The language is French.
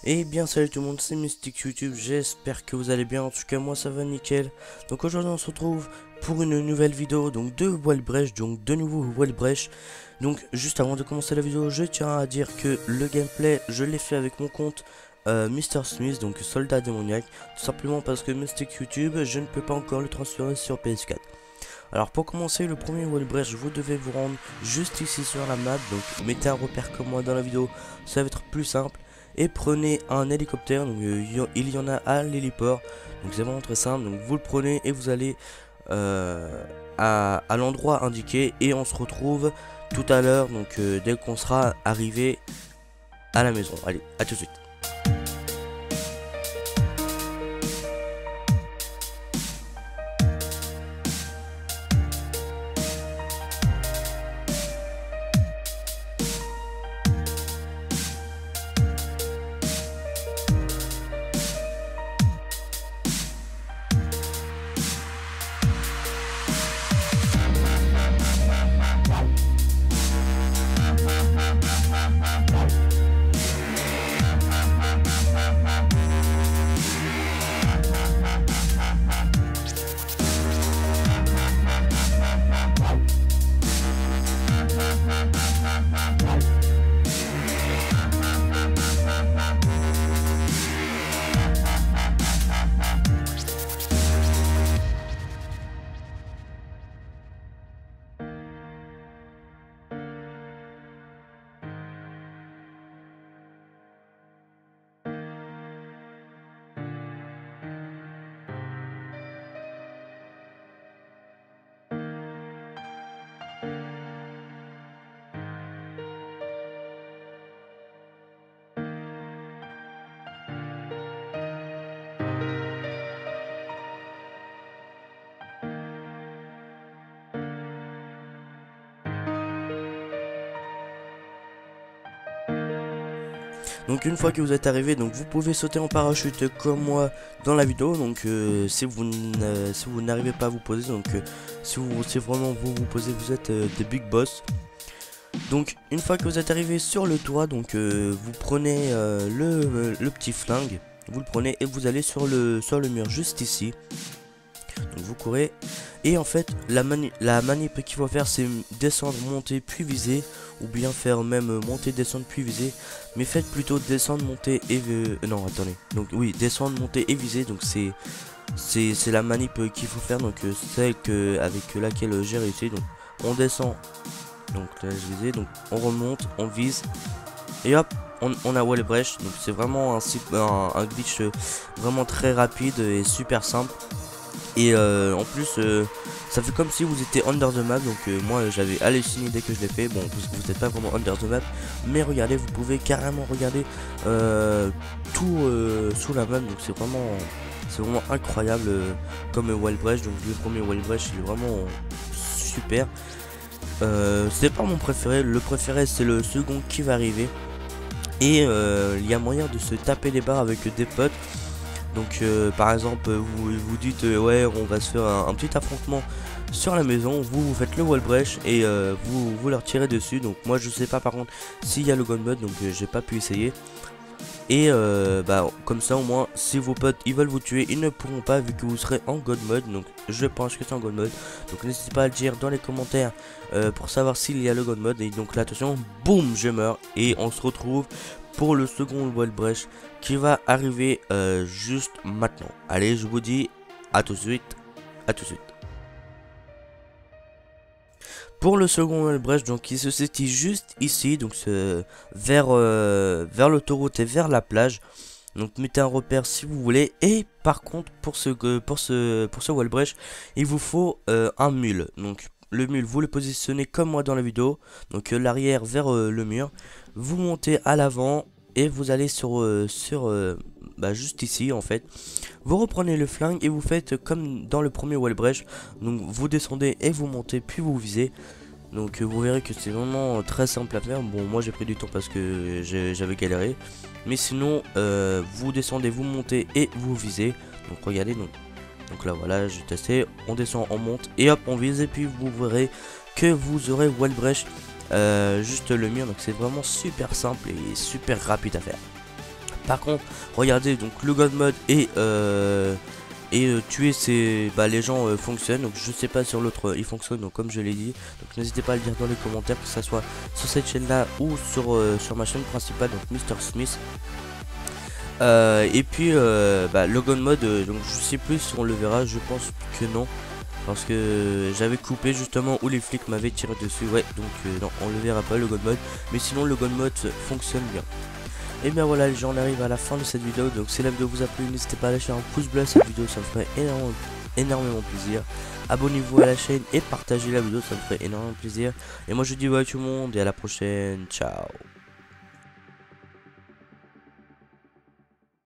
Et bien salut tout le monde, c'est Mystic YouTube, j'espère que vous allez bien, en tout cas moi ça va nickel. Donc aujourd'hui on se retrouve pour une nouvelle vidéo, donc de Wildbresh, donc de nouveau Wildbresh. Donc juste avant de commencer la vidéo, je tiens à dire que le gameplay, je l'ai fait avec mon compte Mr Smith, donc soldat démoniaque. Tout simplement parce que Mystic YouTube, je ne peux pas encore le transférer sur PS4. Alors pour commencer le premier Wildbresh, vous devez vous rendre juste ici sur la map, donc mettez un repère comme moi dans la vidéo, ça va être plus simple. Et prenez un hélicoptère, donc il y en a à l'héliport, donc c'est vraiment très simple, donc vous le prenez et vous allez à l'endroit indiqué et on se retrouve tout à l'heure, donc dès qu'on sera arrivé à la maison. Allez, à tout de suite. Donc une fois que vous êtes arrivé, donc vous pouvez sauter en parachute comme moi dans la vidéo. Donc si vous n'arrivez pas à vous poser, donc si vraiment vous posez, vous êtes des big boss. Donc une fois que vous êtes arrivé sur le toit, donc vous prenez le petit flingue, vous le prenez et vous allez sur le mur juste ici. Donc vous courez et en fait la manip qu'il faut faire, c'est descendre, monter puis viser, ou bien faire même monter, descendre puis viser, mais faites plutôt descendre, monter et non attendez, donc oui, descendre, monter et viser. Donc c'est la manip qu'il faut faire, donc celle avec laquelle j'ai réussi. Donc on descend, donc là je visais, donc on remonte, on vise et hop, on a Wildbresh. Donc c'est vraiment un glitch vraiment très rapide et super simple. Et en plus ça fait comme si vous étiez under the map. Donc moi j'avais halluciné dès que je l'ai fait. Bon, vous n'êtes pas vraiment under the map, mais regardez, vous pouvez carrément regarder tout sous la map. Donc c'est vraiment incroyable comme Wildbresh. Donc le premier Wildbresh, il est vraiment super. C'est pas mon préféré, le préféré c'est le second qui va arriver. Et il y a moyen de se taper les barres avec des potes. Donc par exemple vous dites ouais, on va se faire un petit affrontement sur la maison, vous faites le Wildbresh et vous leur tirez dessus. Donc moi je sais pas par contre s'il y a le gun mode, donc j'ai pas pu essayer. Et bah comme ça au moins si vos potes ils veulent vous tuer, ils ne pourront pas vu que vous serez en God mode. Donc je pense que c'est en God mode, donc n'hésitez pas à le dire dans les commentaires pour savoir s'il y a le God mode. Et donc là attention, boum, je meurs et on se retrouve pour le second Wildbresh qui va arriver juste maintenant. Allez, je vous dis à tout de suite, à tout de suite. Pour le second Wildbresh, donc il se situe juste ici, donc vers l'autoroute et vers la plage. Donc mettez un repère si vous voulez. Et par contre pour ce Wildbresh, il vous faut un mule. Donc le mule, vous le positionnez comme moi dans la vidéo, donc l'arrière vers le mur. Vous montez à l'avant et vous allez bah, juste ici en fait. Vous reprenez le flingue et vous faites comme dans le premier Wildbresh. Donc vous descendez et vous montez puis vous visez. Donc vous verrez que c'est vraiment très simple à faire. Bon, moi j'ai pris du temps parce que j'avais galéré. Mais sinon vous descendez, vous montez et vous visez. Donc regardez, donc là voilà, j'ai testé. On descend, on monte et hop on vise. Et puis vous verrez que vous aurez Wildbresh juste le mur. Donc c'est vraiment super simple et super rapide à faire. Par contre, regardez, donc le God Mode et tuer les gens fonctionnent. Donc je sais pas sur l'autre il fonctionne, donc comme je l'ai dit, donc n'hésitez pas à le dire dans les commentaires, que ça soit sur cette chaîne là ou sur ma chaîne principale, donc Mr Smith. Et puis le God Mode, donc je sais plus si on le verra, je pense que non, parce que j'avais coupé justement où les flics m'avaient tiré dessus. Ouais, donc non, on le verra pas le God Mode, mais sinon le God Mode fonctionne bien. Et bien voilà les gens, on arrive à la fin de cette vidéo. Donc si la vidéo vous a plu, n'hésitez pas à lâcher un pouce bleu à cette vidéo, ça me ferait énormément plaisir. Abonnez-vous à la chaîne et partagez la vidéo, ça me ferait énormément plaisir. Et moi je dis bye tout le monde et à la prochaine, ciao.